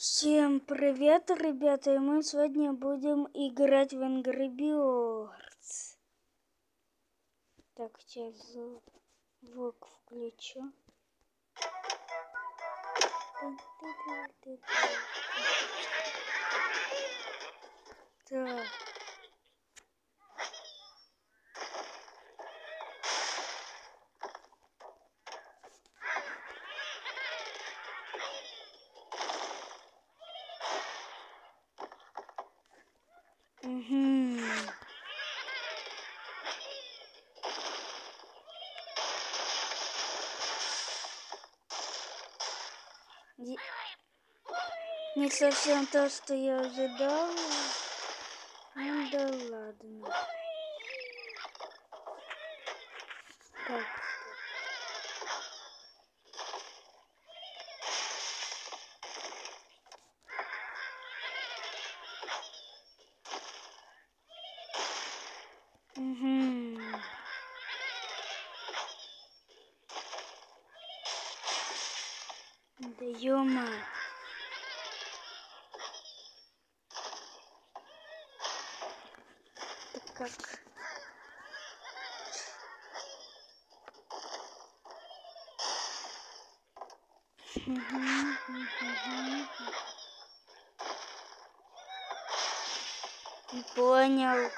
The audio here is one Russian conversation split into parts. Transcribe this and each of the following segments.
Всем привет, ребята, и мы сегодня будем играть в Angry Birds. Так, сейчас звук включу. Так. Не совсем то, что я ожидал. Ну да ладно. Так. Да ё-мо. Так как? Не понял.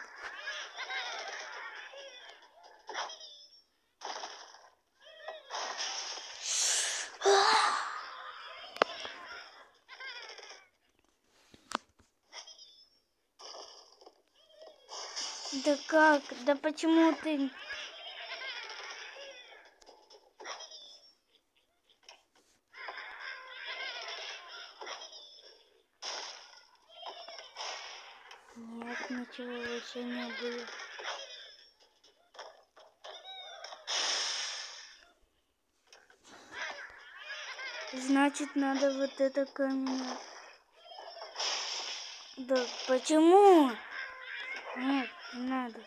Да как? Да почему ты... Нет, ничего вообще не было. Значит, надо вот это камень. Да почему? Нет, не надо.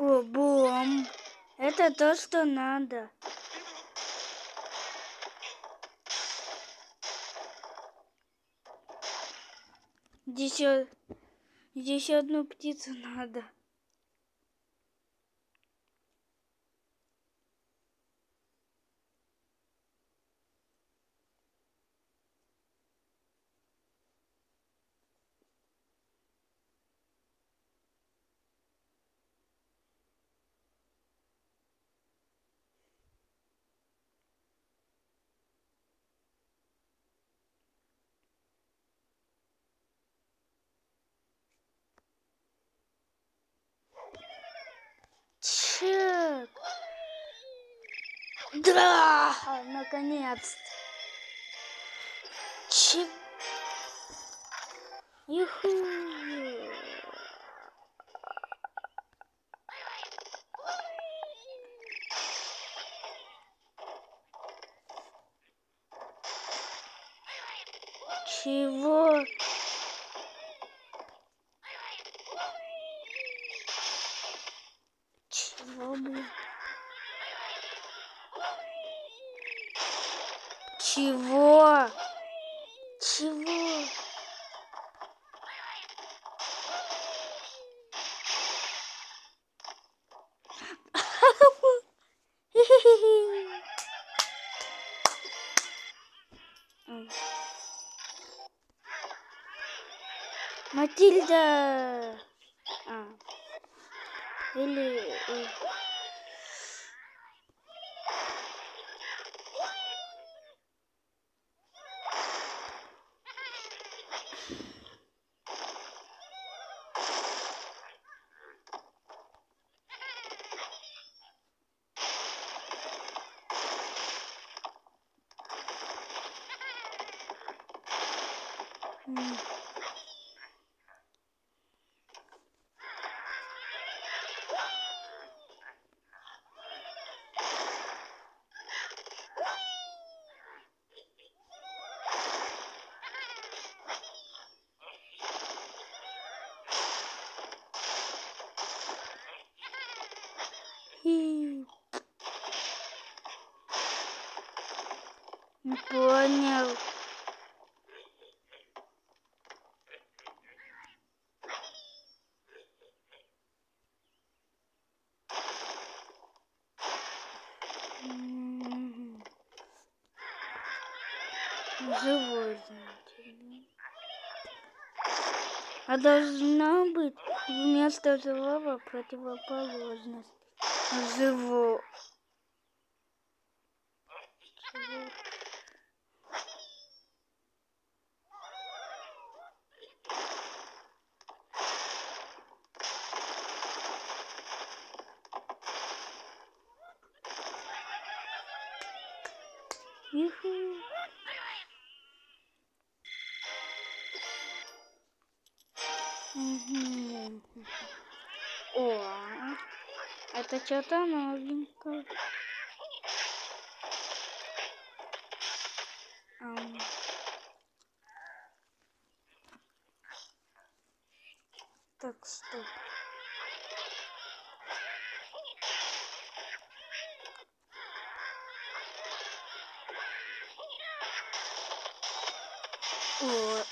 О, бум! Это то, что надо. Здесь одну птицу надо. Чек. Да, наконец-то. Чек. Юху. Чего? Чего, блин? Чего? Чего? Матильда! Или... Не понял. Живой, значит. А должна быть вместо живого противоположность. Живо. О, это что-то новенькое. Так, стоп. О,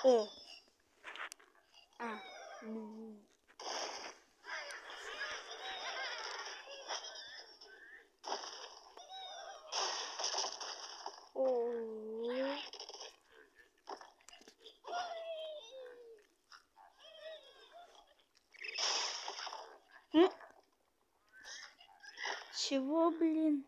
О. Чего, блин?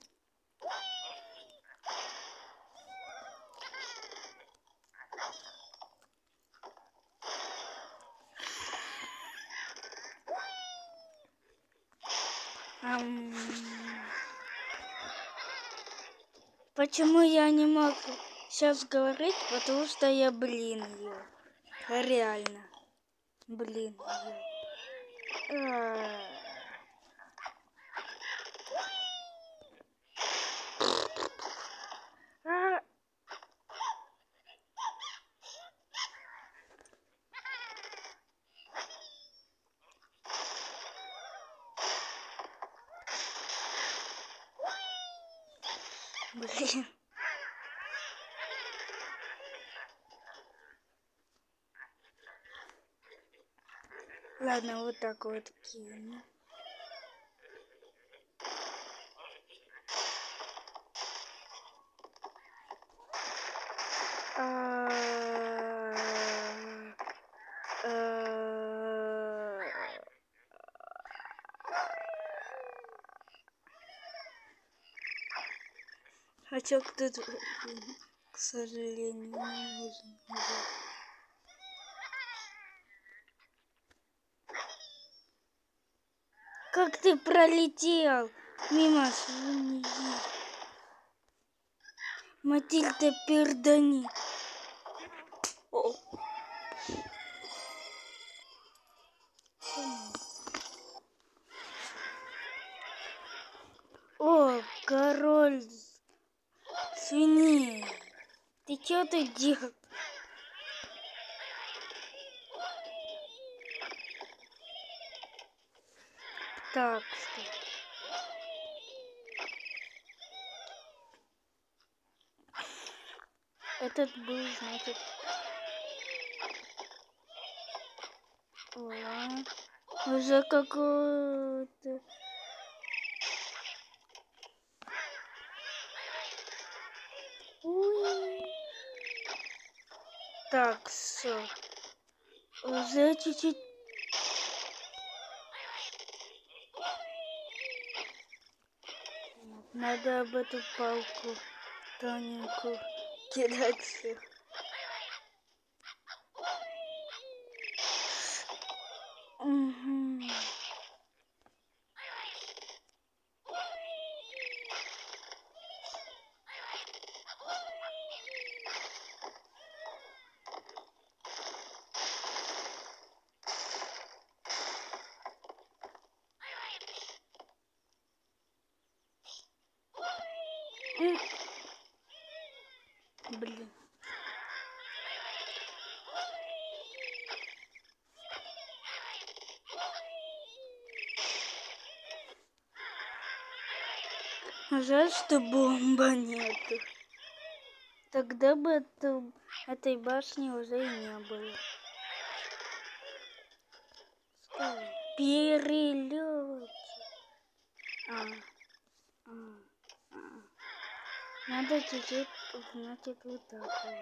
Почему я не могу сейчас говорить? Потому что я, блин, реально. Блин, блин. Ладно, вот так вот кину. А чё кто-то, к сожалению, не нужен. Как ты пролетел мимо свиньи? Матильда, пердани. О, король свиней. Ты чё ты делал? Так, стоп. Этот был, значит... Уже какой-то... Так, все. Уже чуть-чуть... Надо об эту палку тоненькую кидать всех. Угу. Блин. Жаль, что бомба нету. Тогда бы этой башни уже и не было. Перелет. Надо чуть-чуть, значит, вот так вот.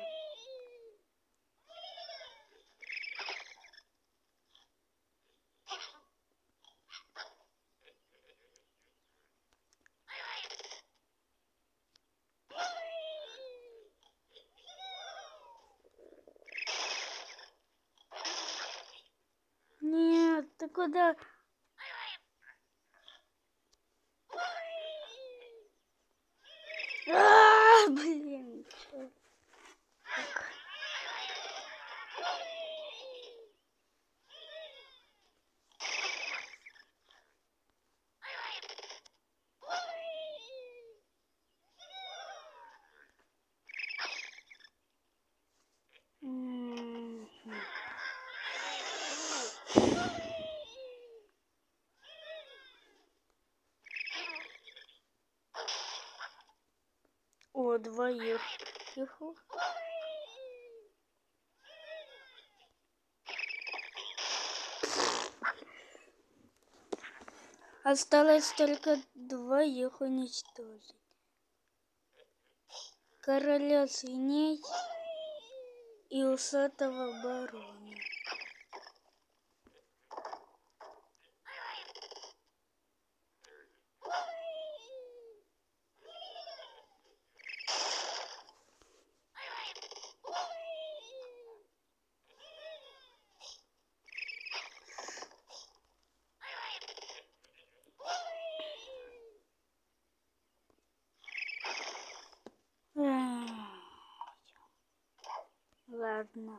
Нет, ты куда? Блин. О, двоих. Тихо. Осталось только двоих уничтожить. Короля свиней и усатого барона. Ладно.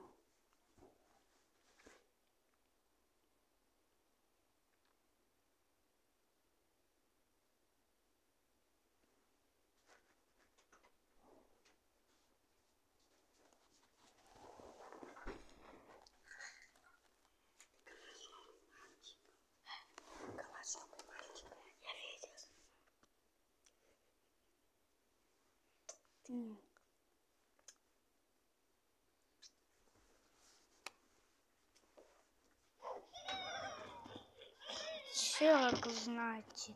Черт, значит.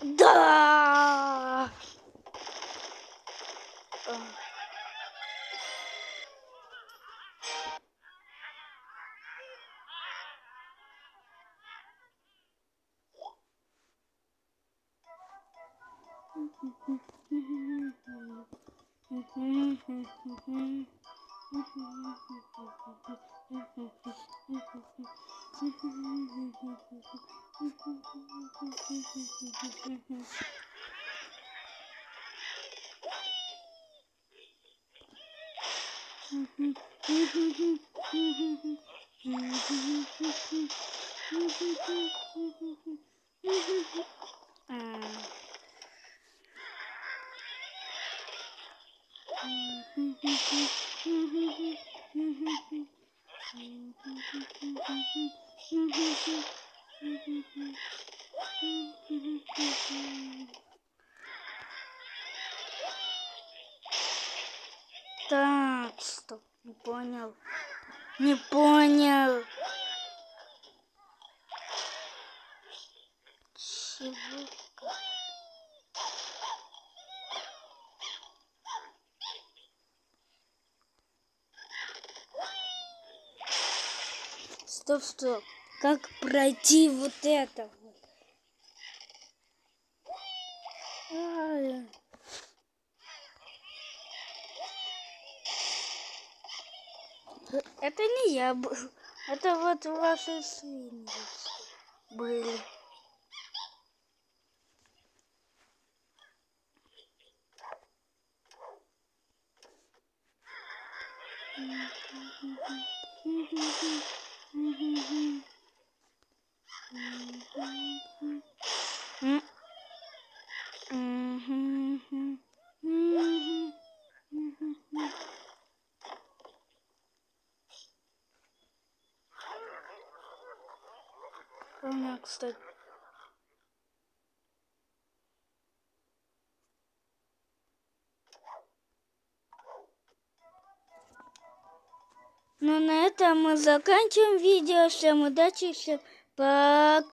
Да! Так, стоп, не понял. Не понял. Чего? Стоп, стоп. Как пройти вот это вот? Ай. Это не я был. Это вот ваши свиньи были. У меня, кстати. Ну, на этом мы заканчиваем видео. Всем удачи, всем пока.